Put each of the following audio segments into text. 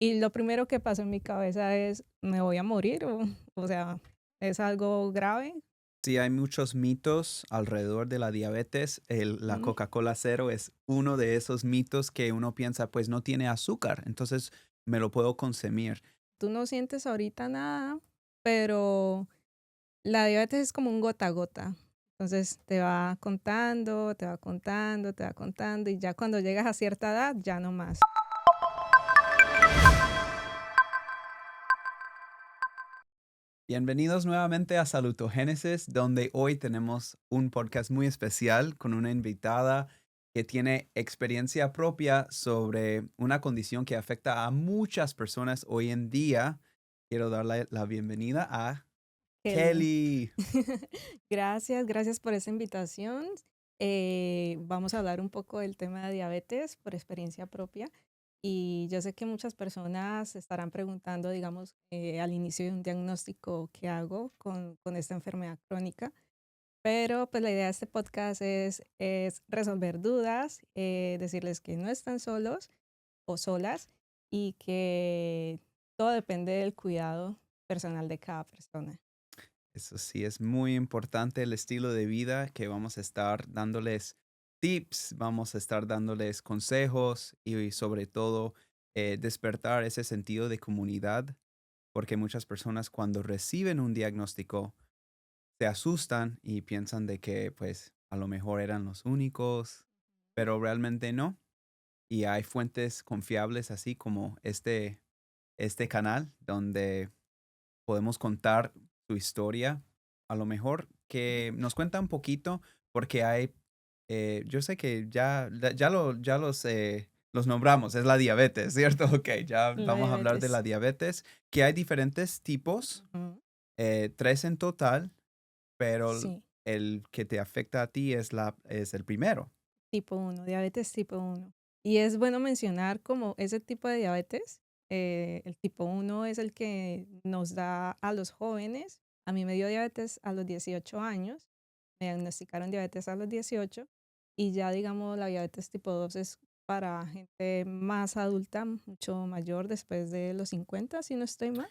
Y lo primero que pasa en mi cabeza es, ¿me voy a morir? O sea, ¿es algo grave? Sí, hay muchos mitos alrededor de la diabetes. La Mm, Coca-Cola cero es uno de esos mitos que uno piensa, pues no tiene azúcar, entonces me lo puedo consumir. Tú no sientes ahorita nada, pero la diabetes es como un gota a gota. Entonces te va contando, te va contando, te va contando, y ya cuando llegas a cierta edad, ya no más. Bienvenidos nuevamente a Salutogénesis, donde hoy tenemos un podcast muy especial con una invitada que tiene experiencia propia sobre una condición que afecta a muchas personas hoy en día. Quiero darle la bienvenida a Kelly. Kelly. Gracias, gracias por esa invitación. Vamos a hablar un poco del tema de diabetes por experiencia propia. Y yo sé que muchas personas se estarán preguntando, digamos, al inicio de un diagnóstico, ¿qué hago con esta enfermedad crónica? Pero pues la idea de este podcast es resolver dudas, decirles que no están solos o solas y que todo depende del cuidado personal de cada persona. Eso sí, es muy importante el estilo de vida que vamos a estar dándoles tips, vamos a estar dándoles consejos y sobre todo despertar ese sentido de comunidad, porque muchas personas cuando reciben un diagnóstico se asustan y piensan de que pues a lo mejor eran los únicos, pero realmente no. Y hay fuentes confiables así como este canal donde podemos contar su historia. A lo mejor que nos cuenta un poquito, porque hay, yo sé que los nombramos, es la diabetes, ¿cierto? Ok, ya La vamos a hablar de diabetes. la diabetes, que hay diferentes tipos, Ujú. tres en total, pero Sí, el que te afecta a ti es el primero. tipo uno, diabetes tipo uno. Y es bueno mencionar como ese tipo de diabetes, el tipo uno es el que nos da a los jóvenes. A mí me dio diabetes a los 18 años, me diagnosticaron diabetes a los 18 y ya digamos la diabetes tipo 2 es para gente más adulta, mucho mayor después de los 50, si no estoy mal.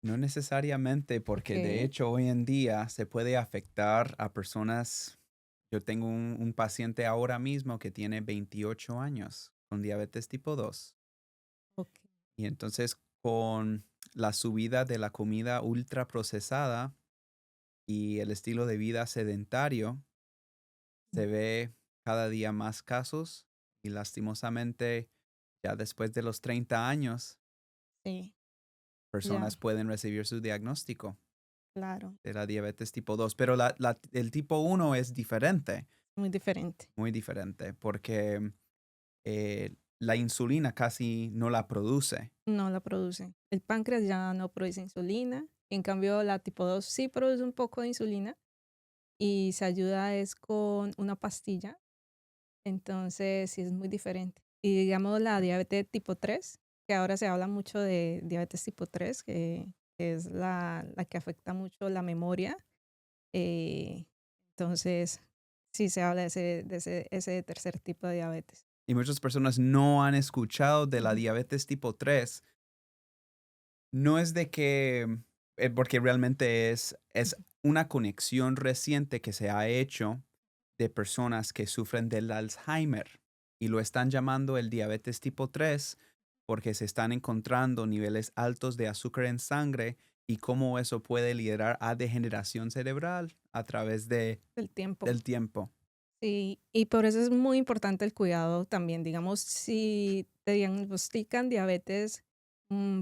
No necesariamente, porque de Ok, hecho hoy en día se puede afectar a personas. Yo tengo un paciente ahora mismo que tiene 28 años con diabetes tipo 2 ok. y entonces con la subida de la comida ultraprocesada y el estilo de vida sedentario, se ve cada día más casos y lastimosamente ya después de los 30 años, Sí, personas ya, pueden recibir su diagnóstico claro, de la diabetes tipo 2, pero el tipo uno es diferente, muy diferente. muy diferente, porque la insulina casi no la produce. No la produce. El páncreas ya no produce insulina. En cambio, la tipo 2 sí produce un poco de insulina y se ayuda es con una pastilla. Entonces, sí es muy diferente. Y digamos la diabetes tipo 3, que ahora se habla mucho de diabetes tipo 3, que es la que afecta mucho la memoria. eh, entonces, sí se habla de ese tercer tipo de diabetes. Y muchas personas no han escuchado de la Ujú. diabetes tipo 3. No es de que, porque realmente es Ujú. una conexión reciente que se ha hecho de personas que sufren del Alzheimer y lo están llamando el diabetes tipo 3 porque se están encontrando niveles altos de azúcar en sangre y cómo eso puede liderar a degeneración cerebral a través El tiempo. del tiempo. Sí, y por eso es muy importante el cuidado también. Digamos, si te diagnostican diabetes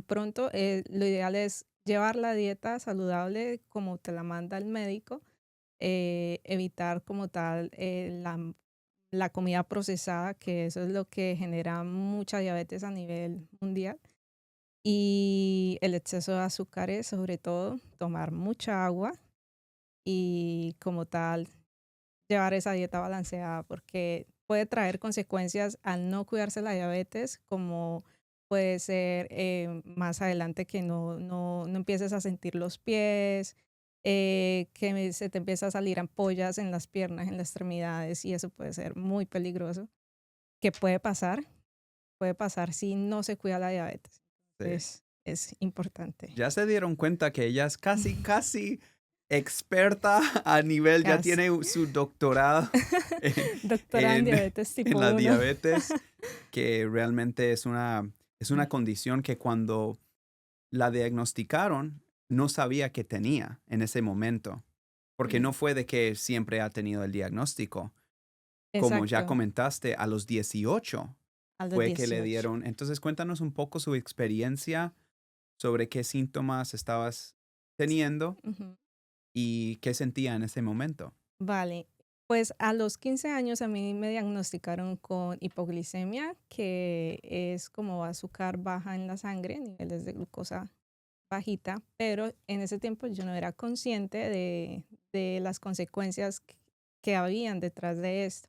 pronto, lo ideal es llevar la dieta saludable como te la manda el médico, evitar como tal la comida procesada, que eso es lo que genera mucha diabetes a nivel mundial, y el exceso de azúcares, sobre todo, tomar mucha agua y como tal llevar esa dieta balanceada, porque puede traer consecuencias al no cuidarse la diabetes, como puede ser más adelante que no empieces a sentir los pies, que se te empieza a salir ampollas en las piernas, en las extremidades, y eso puede ser muy peligroso, que puede pasar si no se cuida la diabetes. Sí. es importante. Ya se dieron cuenta que ella es casi, casi experta a nivel, ya Casi. tiene su doctorado en, Doctora en en, diabetes en tipo la 1. diabetes, que realmente es una condición que cuando la diagnosticaron, no sabía que tenía en ese momento, porque no Sí, fue de que siempre ha tenido el diagnóstico. Como ya exacto, comentaste, a los 18 a los fue que le 18. dieron. Entonces, cuéntanos un poco su experiencia sobre qué síntomas estabas teniendo Ujú. y qué sentía en ese momento. Vale, pues a los 15 años a mí me diagnosticaron con hipoglicemia, que es como azúcar baja en la sangre, niveles de glucosa bajita, pero en ese tiempo yo no era consciente de las consecuencias que habían detrás de esto.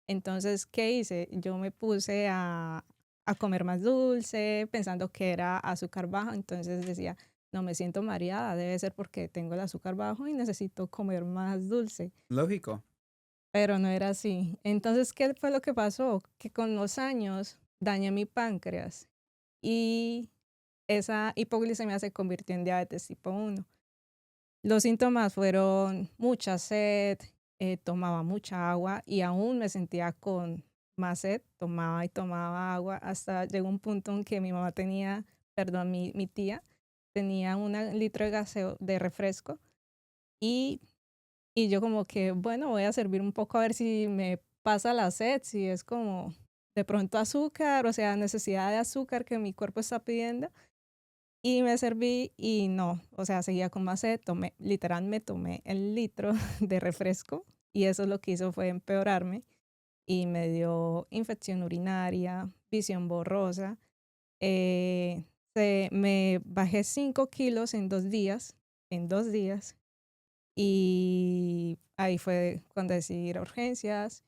Entonces, ¿qué hice? Yo me puse a comer más dulce, pensando que era azúcar bajo, entonces decía, no me siento mareada, debe ser porque tengo el azúcar bajo y necesito comer más dulce, Lógico. pero no era así. Entonces, ¿qué fue lo que pasó? Que con los años dañé mi páncreas y esa hipoglicemia se convirtió en diabetes tipo 1. Los síntomas fueron mucha sed, tomaba mucha agua y aún me sentía con más sed, tomaba y tomaba agua, hasta llegó un punto en que mi mamá tenía, perdón, mi tía tenía un litro de gaseo de refresco y, y yo como que, bueno, voy a servir un poco a ver si me pasa la sed, si es como de pronto azúcar, o sea, necesidad de azúcar que mi cuerpo está pidiendo. Y me serví y no, o sea, seguía con más sed, literal me tomé el litro de refresco y eso lo que hizo fue empeorarme y me dio infección urinaria, visión borrosa, eh, me bajé 5 kilos en 2 días, y ahí fue cuando decidí ir a urgencias,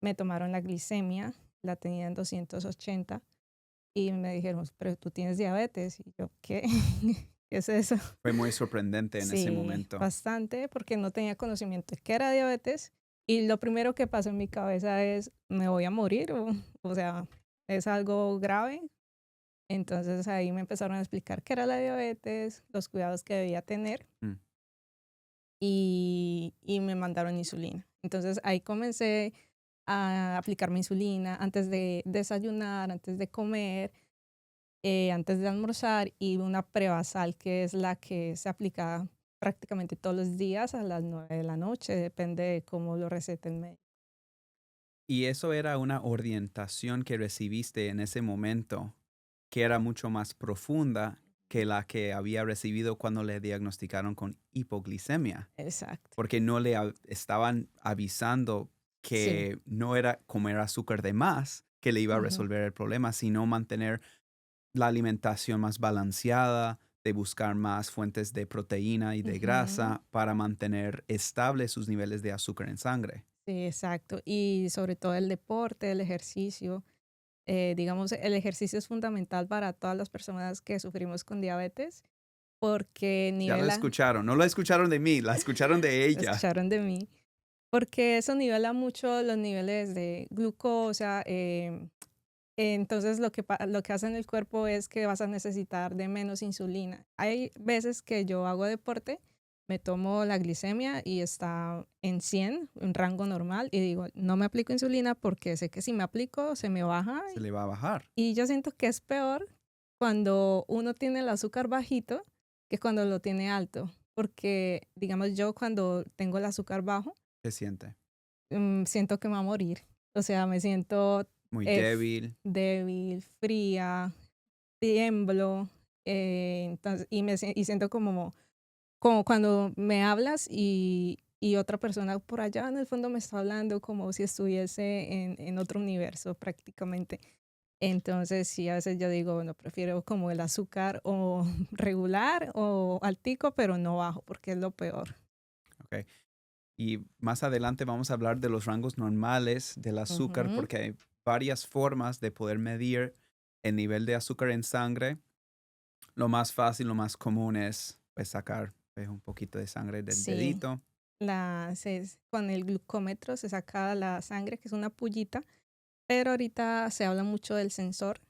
me tomaron la glicemia, la tenía en 280 y me dijeron, pero tú tienes diabetes. Y yo, ¿qué? ¿Qué es eso? Fue muy sorprendente en ese Sí, momento. bastante, porque no tenía conocimiento de qué era diabetes. Y lo primero que pasó en mi cabeza es, ¿me voy a morir? O sea, ¿es algo grave? Entonces ahí me empezaron a explicar qué era la diabetes, los cuidados que debía tener Mm. y me mandaron insulina. Entonces ahí comencé a aplicarme insulina antes de desayunar, antes de comer, antes de almorzar, y una prevasal que es la que se aplica prácticamente todos los días a las 9 de la noche, depende de cómo lo recete el médico. Y eso era una orientación que recibiste en ese momento, que era mucho más profunda que la que había recibido cuando le diagnosticaron con hipoglicemia, Exacto. porque no le estaban avisando Sí. que no era comer azúcar de más que le iba a Ujú, resolver el problema, sino mantener la alimentación más balanceada, de buscar más fuentes de proteína y de ujú. grasa para mantener estables sus niveles de azúcar en sangre. Sí, exacto. Y sobre todo el deporte, el ejercicio. Digamos, el ejercicio es fundamental para todas las personas que sufrimos con diabetes porque Ya lo nivela, escucharon, no lo escucharon de mí, la escucharon de lo ella. escucharon de mí, porque eso nivela mucho los niveles de glucosa. Entonces, lo que hace en el cuerpo es que vas a necesitar de menos insulina. Hay veces que yo hago deporte, me tomo la glicemia y está en 100, un rango normal, y digo, no me aplico insulina porque sé que si me aplico se me baja, Se le va a bajar, y yo siento que es peor cuando uno tiene el azúcar bajito que cuando lo tiene alto, porque digamos yo cuando tengo el azúcar bajo, se siente siento que me va a morir. O sea, me siento muy débil. débil, fría, tiemblo, entonces, y siento como cuando me hablas y otra persona por allá en el fondo me está hablando como si estuviese en otro universo prácticamente. Entonces, sí, a veces yo digo, bueno, prefiero como el azúcar o regular o altico, pero no bajo, porque es lo peor. ¿Ok? Y más adelante vamos a hablar de los rangos normales del azúcar Ujú. porque hay varias formas de poder medir el nivel de azúcar en sangre. Lo más fácil, lo más común es pues, sacar pues, un poquito de sangre del Sí, dedito. con el glucómetro se saca la sangre, que es una pullita, pero ahorita se habla mucho del sensor,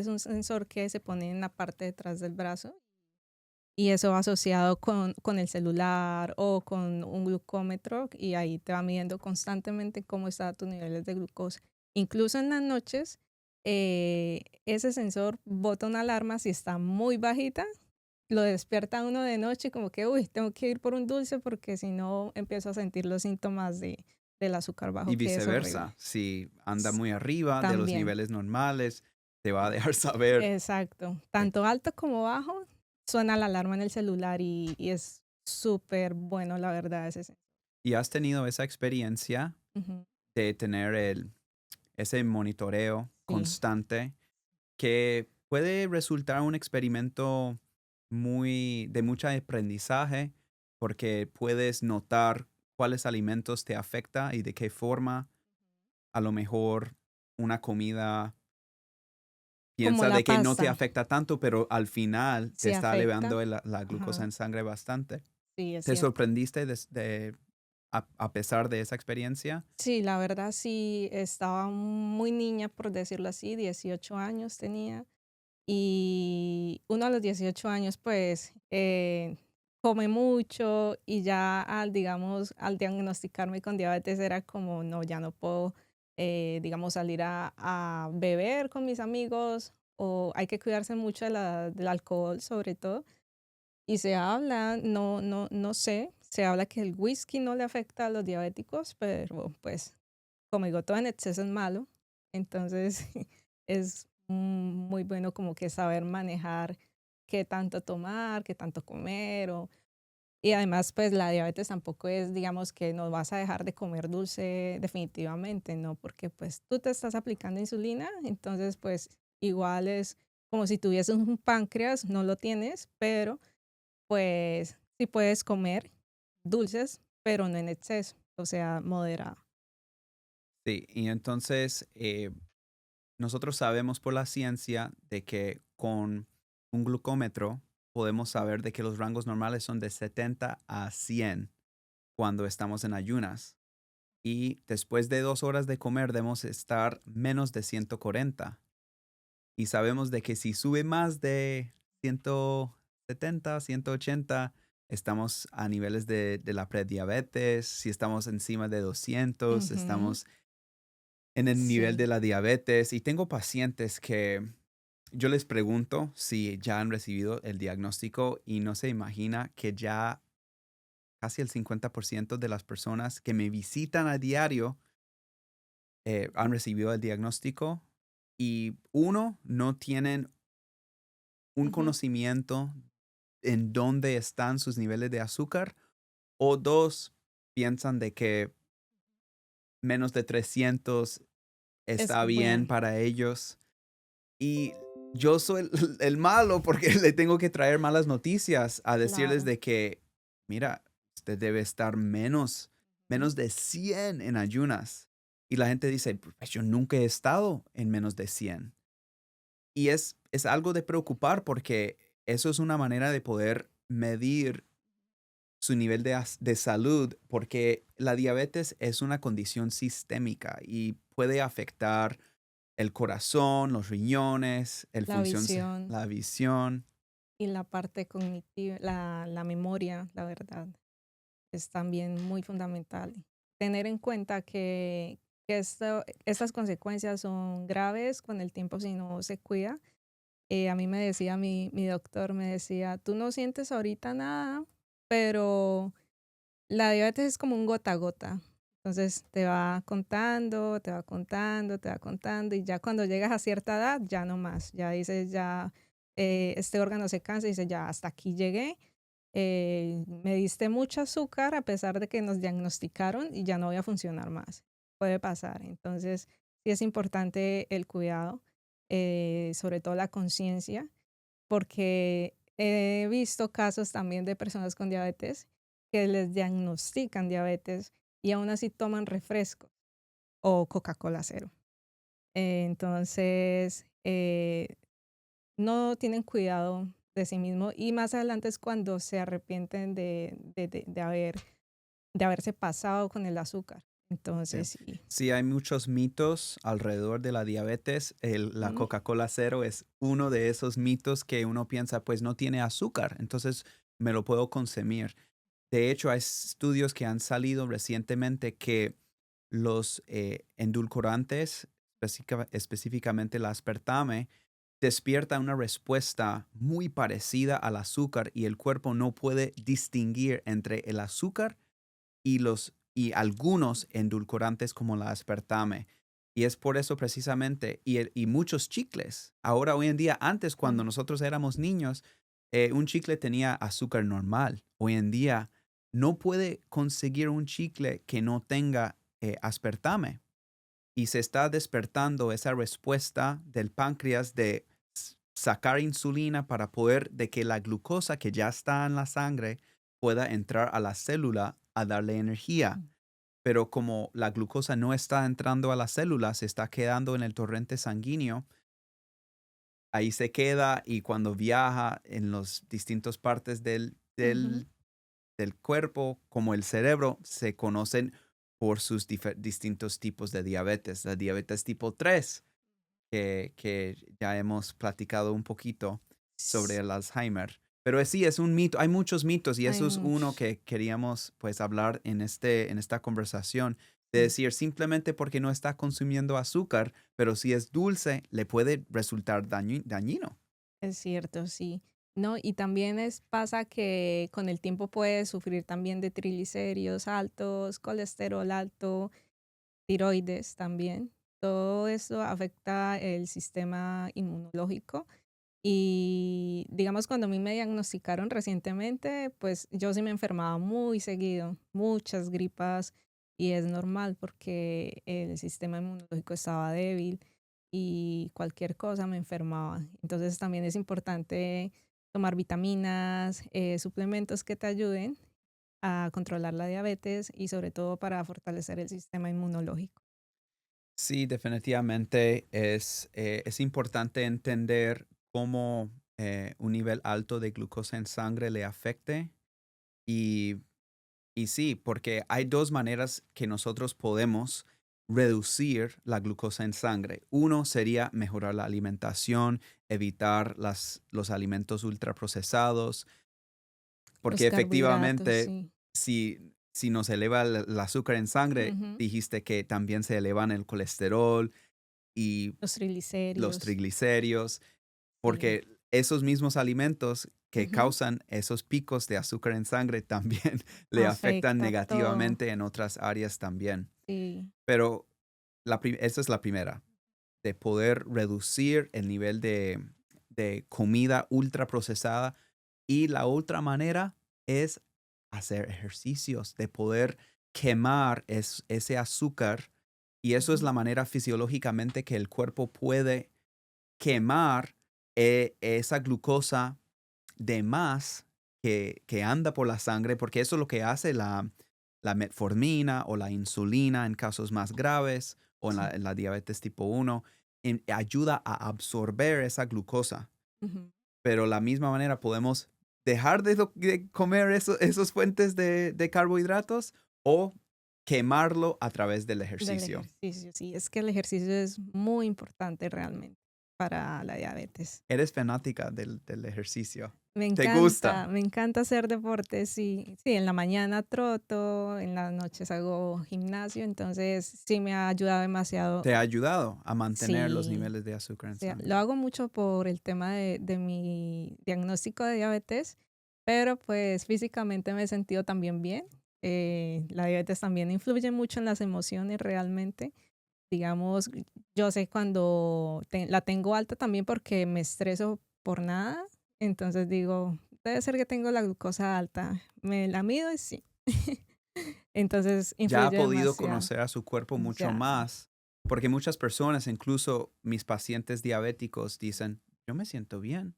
es un sensor que se pone en la parte de atrás del brazo y eso va asociado con el celular o con un glucómetro y ahí te va midiendo constantemente cómo están tus niveles de glucosa. Incluso en las noches, ese sensor bota una alarma si está muy bajita, lo despierta a uno de noche como que, uy, tengo que ir por un dulce porque si no empiezo a sentir los síntomas del azúcar bajo, Y que es horrible. viceversa, si anda S- muy arriba de los También. niveles normales, te va a dejar saber. Exacto. eh, Tanto alto como bajo, suena la alarma en el celular y es súper bueno, la verdad, ¿Y has tenido esa experiencia ujú, de tener ese monitoreo sí. constante que puede resultar un experimento de mucho aprendizaje porque puedes notar cuáles alimentos te afecta y de qué forma a lo mejor una comida Como piensa la de que no te pasta, afecta tanto, pero al final te sí está afecta. elevando la glucosa Ajá, en sangre bastante. sí, es ¿Te cierto. sorprendiste a pesar de esa experiencia? Sí, la verdad sí, estaba muy niña, por decirlo así, 18 años tenía. Y uno a los 18 años, pues, come mucho y ya digamos, al diagnosticarme con diabetes era como, no, ya no puedo, digamos, salir a beber con mis amigos o hay que cuidarse mucho del alcohol, sobre todo. Y se habla, no sé, se habla que el whisky no le afecta a los diabéticos, pero pues, como digo, todo en exceso es malo. Entonces, es muy bueno como que saber manejar qué tanto tomar, qué tanto comer. Y además, pues la diabetes tampoco es, digamos, que no vas a dejar de comer dulce definitivamente, ¿no? Porque pues tú te estás aplicando insulina, entonces pues igual es como si tuvieses un páncreas, no lo tienes, pero pues sí puedes comer dulces, pero no en exceso, o sea, moderado. Sí, y entonces nosotros sabemos por la ciencia de que con un glucómetro podemos saber de que los rangos normales son de 70 a 100 cuando estamos en ayunas. Y después de 2 horas de comer debemos estar menos de 140. Y sabemos de que si sube más de 170, 180, estamos a niveles de la prediabetes. Si estamos encima de 200, Ujú, estamos en el nivel sí. de la diabetes. Y tengo pacientes que yo les pregunto si ya han recibido el diagnóstico y no se imagina que ya casi el 50% de las personas que me visitan a diario han recibido el diagnóstico y uno, no tienen un Ujú. conocimiento en dónde están sus niveles de azúcar, o dos, piensan de que menos de 300 Es está bien bueno, para ellos. Y yo soy el malo porque le tengo que traer malas noticias a decirles claro. de que, mira, usted debe estar Ujú. menos de 100 en ayunas. Y la gente dice, pues yo nunca he estado en menos de 100. Y es algo de preocupar porque eso es una manera de poder medir su nivel de salud, porque la diabetes es una condición sistémica y puede afectar el corazón, los riñones, La visión la visión. y la parte cognitiva, la memoria, la verdad, es también muy fundamental. Tener en cuenta que estas consecuencias son graves con el tiempo si no se cuida. A mí me decía mi doctor, me decía, tú no sientes ahorita nada, pero la diabetes es como un gota a gota. Entonces te va contando, te va contando, te va contando y ya cuando llegas a cierta edad, ya no más. Ya dices, ya este órgano se cansa y dice, ya hasta aquí llegué. Me diste mucho azúcar a pesar de que nos diagnosticaron y ya no voy a funcionar más. Puede pasar. Entonces sí es importante el cuidado, sobre todo la conciencia, porque he visto casos también de personas con diabetes que les diagnostican diabetes y aún así toman refresco o Coca-Cola cero. Entonces, no tienen cuidado de sí mismo y más adelante es cuando se arrepienten de haberse pasado con el azúcar. Sí. Entonces, sí. Sí, hay muchos mitos alrededor de la diabetes. La Ujú, Coca-Cola Cero es uno de esos mitos que uno piensa, pues no tiene azúcar, entonces me lo puedo consumir. De hecho, hay estudios que han salido recientemente que los endulcorantes, específicamente el aspartame, despierta una respuesta muy parecida al azúcar y el cuerpo no puede distinguir entre el azúcar y algunos endulcorantes como la aspartame. Y es por eso precisamente, y muchos chicles. Ahora, hoy en día, antes ujú. cuando nosotros éramos niños, un chicle tenía azúcar normal. Hoy en día, no puede conseguir un chicle que no tenga aspartame. Y se está despertando esa respuesta del páncreas de sacar insulina para poder de que la glucosa que ya está en la sangre pueda entrar a la célula a darle energía. Pero como la glucosa no está entrando a la célula, se está quedando en el torrente sanguíneo, ahí se queda y cuando viaja en las distintas partes Ujú. del cuerpo, como el cerebro, se conocen por sus distintos tipos de diabetes. La diabetes tipo 3 que ya hemos platicado un poquito sobre S el Alzheimer. Pero sí, es un mito. Hay muchos mitos y Hay eso es uno muchos, que queríamos pues hablar en esta conversación. De sí, decir, simplemente porque no está consumiendo azúcar, pero si es dulce, le puede resultar dañino. es cierto, sí. No, y también pasa que con el tiempo puedes sufrir también de triglicéridos altos, colesterol alto, tiroides también. Todo eso afecta el sistema inmunológico. Y digamos, cuando a mí me diagnosticaron recientemente, pues yo sí me enfermaba muy seguido, muchas gripas, y es normal porque el sistema inmunológico estaba débil y cualquier cosa me enfermaba. Entonces también es importante tomar vitaminas, suplementos que te ayuden a controlar la diabetes y sobre todo para fortalecer el sistema inmunológico. Sí, definitivamente es importante entender cómo un nivel alto de glucosa en sangre le afecte. Y Y sí, porque hay dos maneras que nosotros podemos reducir la glucosa en sangre. Uno sería mejorar la alimentación, evitar los alimentos ultraprocesados, Los porque carbohidratos, efectivamente, sí. si nos eleva el azúcar en sangre, Ujú. dijiste que también se elevan el colesterol y Los los triglicéridos, triglicéridos. sí. Porque esos mismos alimentos que Ujú. causan esos picos de azúcar en sangre también le afectan Afecta todo, negativamente en otras áreas también. sí. Pero esa es la primera, de poder reducir el nivel de comida ultraprocesada. Y la otra manera es hacer ejercicios, de poder quemar ese azúcar. Y eso es Ujú. la manera fisiológicamente que el cuerpo puede quemar esa glucosa de más que anda por la sangre, porque eso es lo que hace la metformina o la insulina en casos más graves o Sí. en la diabetes tipo 1, ayuda a absorber esa glucosa. Ujú. Pero la misma manera podemos dejar de comer esos fuentes de carbohidratos o quemarlo a través del Del ejercicio. ejercicio, sí, es que el ejercicio es muy importante realmente para la diabetes. Eres fanática del ejercicio. ¿Te gusta? Me encanta hacer deporte, sí. Sí, en la mañana troto, en las noches hago gimnasio, entonces sí me ha ayudado demasiado. ¿Te ha ayudado a mantener los Sí, niveles de azúcar o en sea, lo sangre? hago mucho por el tema de mi diagnóstico de diabetes, pero pues físicamente me he sentido también bien. La diabetes también influye mucho en las emociones realmente. Digamos, yo sé cuando la tengo alta también porque me estreso por nada, entonces digo, debe ser que tengo la glucosa alta. Me la mido y sí. Entonces Ya ha influye podido demasiado. conocer a su cuerpo mucho Ya, más, porque muchas personas, incluso mis pacientes diabéticos, dicen, yo me siento bien.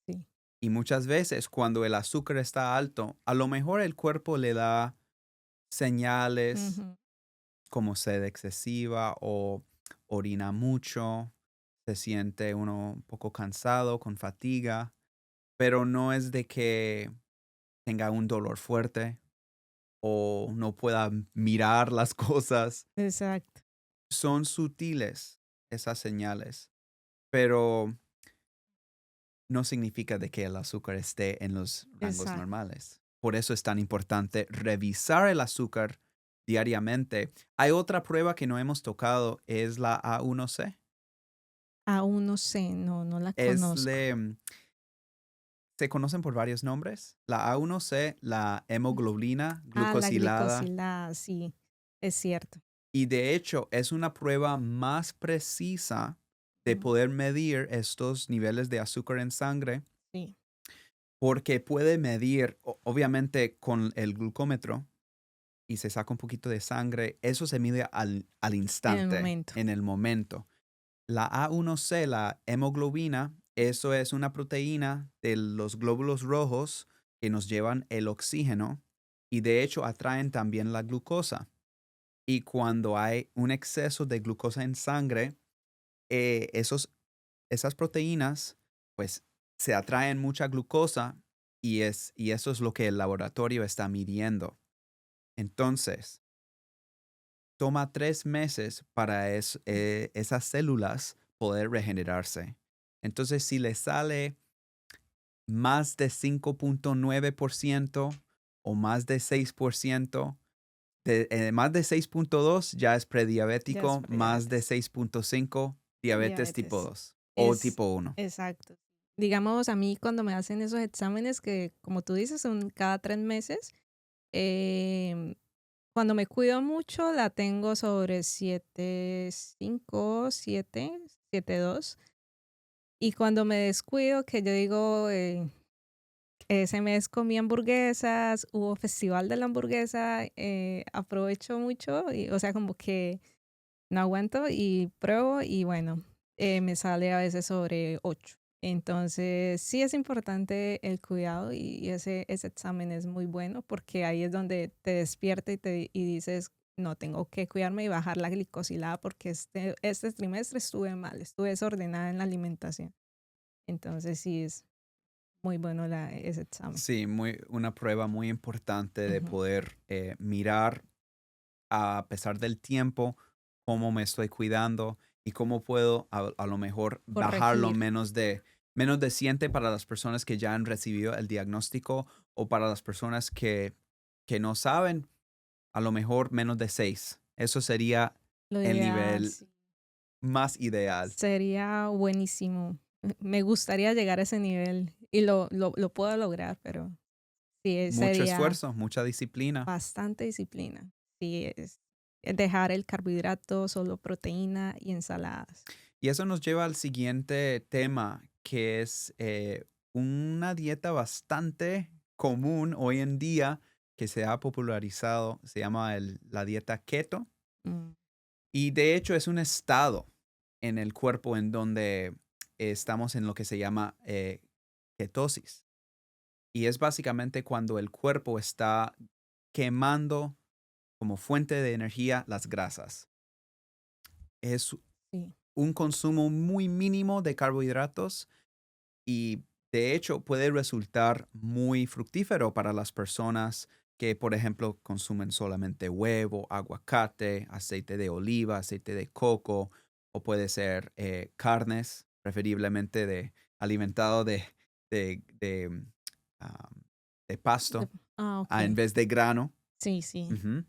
sí. Y muchas veces cuando el azúcar está alto, a lo mejor el cuerpo le da señales Ujú. como sed excesiva o orina mucho, se siente uno un poco cansado, con fatiga, pero no es de que tenga un dolor fuerte. o no pueda mirar las cosas. Exacto, Son sutiles esas señales, pero no significa de que el azúcar esté en los rangos exacto. normales. Por eso es tan importante revisar el azúcar diariamente. Hay otra prueba que no hemos tocado, es la A1C. Aún no sé, no la Es conozco. se conocen por varios nombres. La A1C, la hemoglobina Ah, la glucosilada, glicosilada, sí, es cierto. y de hecho es una prueba más precisa de Mm, poder medir estos niveles de azúcar en sangre sí, porque puede medir, obviamente, con el glucómetro y se saca un poquito de sangre, eso se mide al en el instante, momento. en el momento. La A1C, la hemoglobina, eso es una proteína de los glóbulos rojos que nos llevan el oxígeno y de hecho atraen también la glucosa. Y cuando hay un exceso de glucosa en sangre, esas proteínas, pues, se atraen mucha glucosa y eso es lo que el laboratorio está midiendo. Entonces, toma 3 meses para esas células poder regenerarse. Entonces, si le sale más de 5,9% o más de 6%, más de 6,2 ya es Ya es prediabético, más de prediabetes. 6,5 diabetes tipo Diabetes. 2 o Es tipo 1. exacto. Digamos, a mí cuando me hacen esos exámenes que, como tú dices, son cada 3 meses, em, cuando me cuido mucho la tengo sobre 7,5, 7,2. Y cuando me descuido, que yo digo, ese mes comí hamburguesas, hubo festival de la hamburguesa, aprovecho mucho, y, o sea, como que no aguanto y pruebo y bueno, me sale a veces sobre 8. Entonces, sí es importante el cuidado y ese examen es muy bueno porque ahí es donde te despierta y dices, no, tengo que cuidarme y bajar la glicosilada porque este trimestre estuve mal, estuve desordenada en la alimentación. Entonces, sí es muy bueno ese examen. Sí, una prueba muy importante de Ujú. poder mirar a pesar del tiempo cómo me estoy cuidando y cómo puedo a lo mejor bajarlo Corregir. menos de 100 para las personas que ya han recibido el diagnóstico o para las personas que no saben, a lo mejor menos de 6. Eso sería Lo el ideal, nivel sí. más ideal. Sería buenísimo. Me gustaría llegar a ese nivel y lo puedo lograr, pero sí, Mucho sería esfuerzo, mucha disciplina. bastante disciplina. Sí, es dejar el carbohidrato, solo proteína y ensaladas. Y eso nos lleva al siguiente tema, que es una dieta bastante común hoy en día que se ha popularizado, se llama la dieta keto. Mm, Y de hecho es un estado en el cuerpo en donde estamos en lo que se llama ketosis. Y es básicamente cuando el cuerpo está quemando como fuente de energía las grasas. Es sí, un consumo muy mínimo de carbohidratos y de hecho puede resultar muy fructífero para las personas que, por ejemplo, consumen solamente huevo, aguacate, aceite de oliva, aceite de coco, o puede ser carnes, preferiblemente alimentado de, ah, de de- pasto en ok. vez de grano. Sí, sí. Ujú.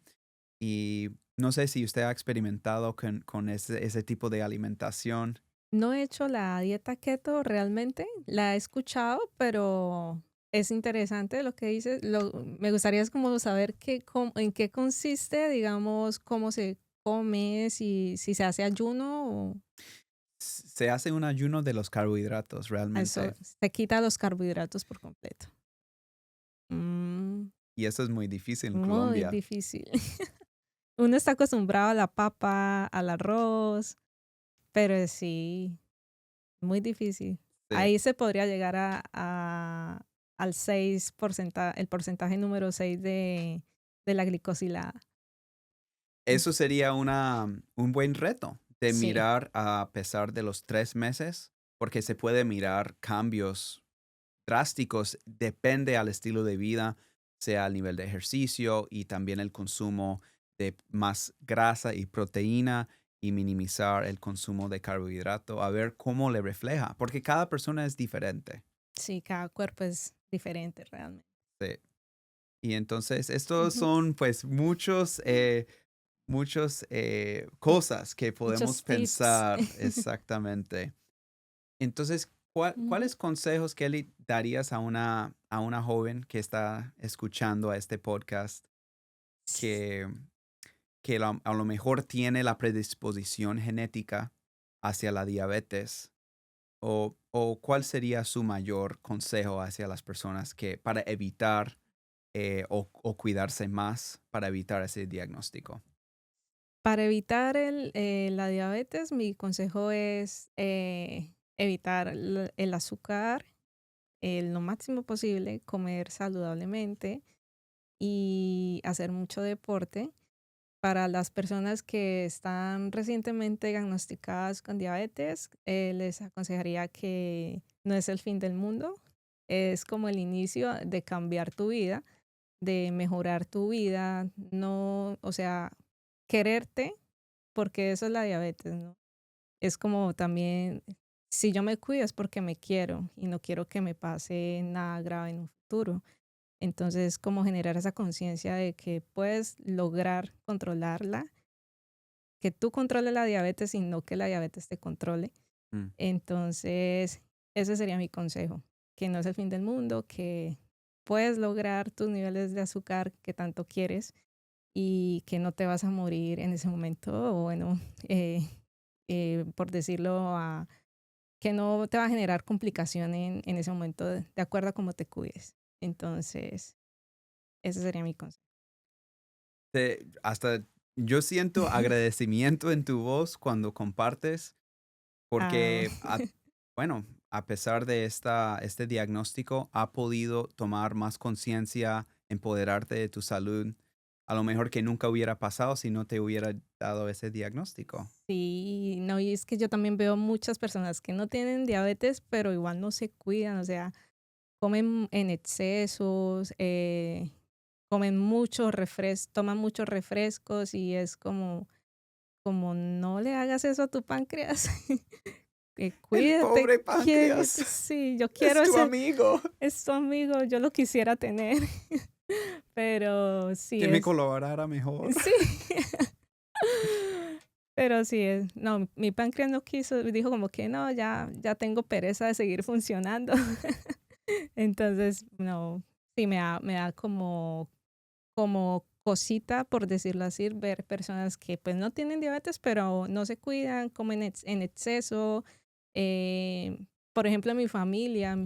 Y no sé si usted ha experimentado con ese tipo de alimentación. No he hecho la dieta keto realmente, la he escuchado, pero es interesante lo que dices. Me gustaría es como saber en qué consiste, digamos, cómo se come, si se hace ayuno o Se hace un ayuno de los carbohidratos eso, realmente, se quita los carbohidratos por completo. Mm, y eso es muy difícil en muy Colombia. difícil. Uno está acostumbrado a la papa, al arroz, pero sí, muy difícil. Sí. Ahí se podría llegar al 6%, el porcentaje número 6 de la glicosilada. Mm, Eso sería un buen reto de sí, mirar a pesar de los 3 meses, porque se puede mirar cambios drásticos, depende al estilo de vida. sea al nivel de ejercicio y también el consumo de más grasa y proteína y minimizar el consumo de carbohidrato, a ver cómo le refleja, porque cada persona es diferente. Sí, cada cuerpo es diferente realmente. Sí. Y entonces estos Ujú. son pues muchos cosas que podemos Muchos tips. pensar exactamente. Entonces, Ujú. ¿cuáles consejos, Kelly, darías a una joven que está escuchando a este podcast que, a lo mejor tiene la predisposición genética hacia la diabetes? O cuál sería su mayor consejo hacia las personas que para evitar o cuidarse más para evitar ese diagnóstico? Para evitar la diabetes, mi consejo es evitar el azúcar lo máximo posible, comer saludablemente y hacer mucho deporte. Para las personas que están recientemente diagnosticadas con diabetes, les aconsejaría que no es el fin del mundo, es como el inicio de cambiar tu vida, de mejorar tu vida, no, o sea, quererte, porque eso es la diabetes, ¿no? Es como también, si yo me cuido es porque me quiero y no quiero que me pase nada grave en un futuro. Entonces, como generar esa conciencia de que puedes lograr controlarla, que tú controles la diabetes y no que la diabetes te controle. Mm. Entonces, ese sería mi consejo, que no es el fin del mundo, que puedes lograr tus niveles de azúcar que tanto quieres y que no te vas a morir en ese momento, o bueno, eh, por decirlo, que no te va a generar complicación en ese momento de acuerdo a cómo te cuides. Entonces, ese sería mi consejo. Hasta yo siento agradecimiento en tu voz cuando compartes, Ah, porque, bueno, a pesar de este diagnóstico, ha podido tomar más conciencia, empoderarte de tu salud, a lo mejor que nunca hubiera pasado si no te hubiera dado ese diagnóstico. sí, no, y es que yo también veo muchas personas que no tienen diabetes, pero igual no se cuidan, o sea, comen en excesos, comen toman muchos refrescos y es como no le hagas eso a tu páncreas, El cuídate, pobre páncreas sí, yo es quiero tu ese, amigo. es tu amigo, yo lo quisiera tener, pero sí Que me es, colaborara mejor. sí. Pero sí, no, mi páncreas no quiso, dijo como que no, ya tengo pereza de seguir funcionando. Entonces, no, sí me da como cosita, por decirlo así, ver personas que pues no tienen diabetes, pero no se cuidan, comen en exceso. Eh, por ejemplo, mi familia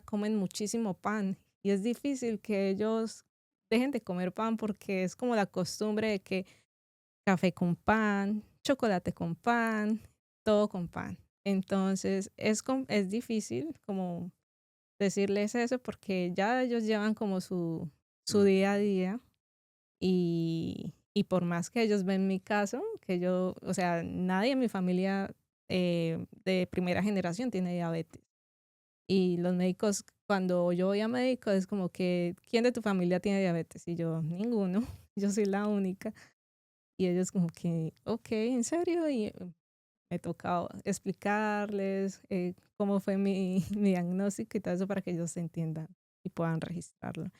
comen muchísimo pan y es difícil que ellos dejen de comer pan porque es como la costumbre de que café con pan, chocolate con pan, todo con pan. Entonces, es difícil como decirles eso porque ya ellos llevan como su Mm, día a día y por más que ellos ven mi caso, que yo, o sea, nadie en mi familia de primera generación tiene diabetes. Y los médicos, cuando yo voy a médico, es como que, ¿quién de tu familia tiene diabetes? Y yo, ninguno, yo soy la única. Y ellos como que, okey, ¿en serio? Y, me tocaba explicarles, cómo fue mi mi diagnóstico y todo eso para que ellos entiendan y puedan registrarlo.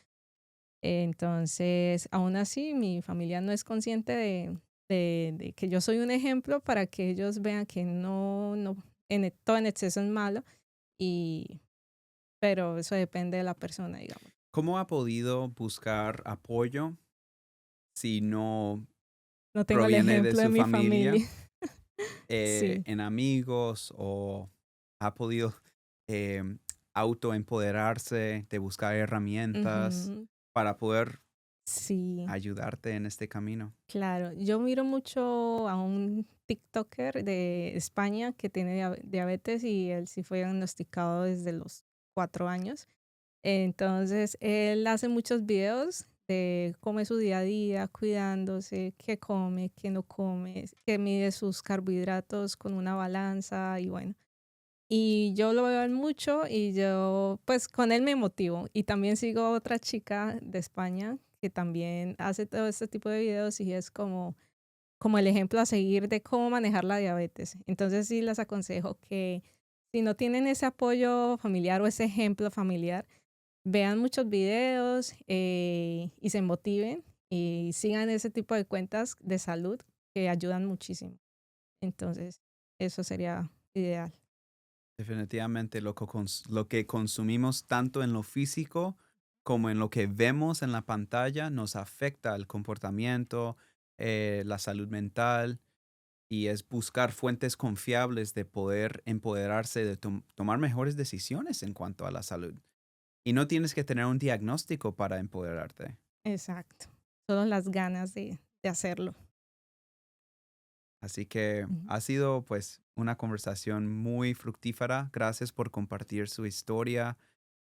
Entonces, aún así, mi familia no es consciente de que yo soy un ejemplo para que ellos vean que no todo en exceso es malo, y pero eso depende de la persona, digamos. ¿Cómo ha podido buscar apoyo si no No tengo el proviene de ejemplo de su mi familia, familia. Sí. en amigos o ha podido autoempoderarse, de buscar herramientas Ujú. para poder Sí. ayudarte en este camino? Claro, yo miro mucho a un TikToker de España que tiene diabetes y él sí fue diagnosticado desde los 4 años. Entonces, él hace muchos videos de cómo es su día a día, cuidándose, qué come, qué no come, que mide sus carbohidratos con una balanza y bueno. y yo lo veo a él mucho y yo, pues, con él me motivo. Y también sigo a otra chica de España que también hace todo este tipo de videos y es como el ejemplo a seguir de cómo manejar la diabetes. Entonces sí les aconsejo que si no tienen ese apoyo familiar o ese ejemplo familiar, vean muchos videos y se motiven y sigan ese tipo de cuentas de salud que ayudan muchísimo. Entonces, eso sería ideal. Definitivamente lo que consumimos tanto en lo físico como en lo que vemos en la pantalla nos afecta el comportamiento, la salud mental y es buscar fuentes confiables de poder empoderarse de tomar mejores decisiones en cuanto a la salud. Y no tienes que tener un diagnóstico para empoderarte. Exacto. Solo las ganas de hacerlo. Así que Ujú. ha sido pues una conversación muy fructífera. Gracias por compartir su historia.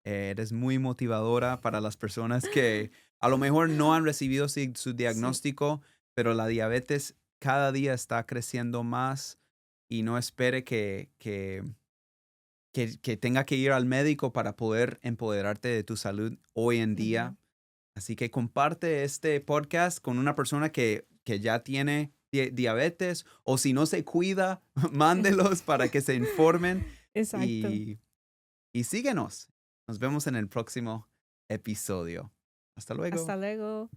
Eres muy motivadora para las personas que a lo mejor no han recibido su Sí, diagnóstico, pero la diabetes cada día está creciendo más y no espere que tenga que ir al médico para poder empoderarte de tu salud hoy en ujú. día. Así que comparte este podcast con una persona que ya tiene diabetes o si no se cuida, mándelos para que se informen Exacto. y, y síguenos. Nos vemos en el próximo episodio. Hasta luego. Hasta luego.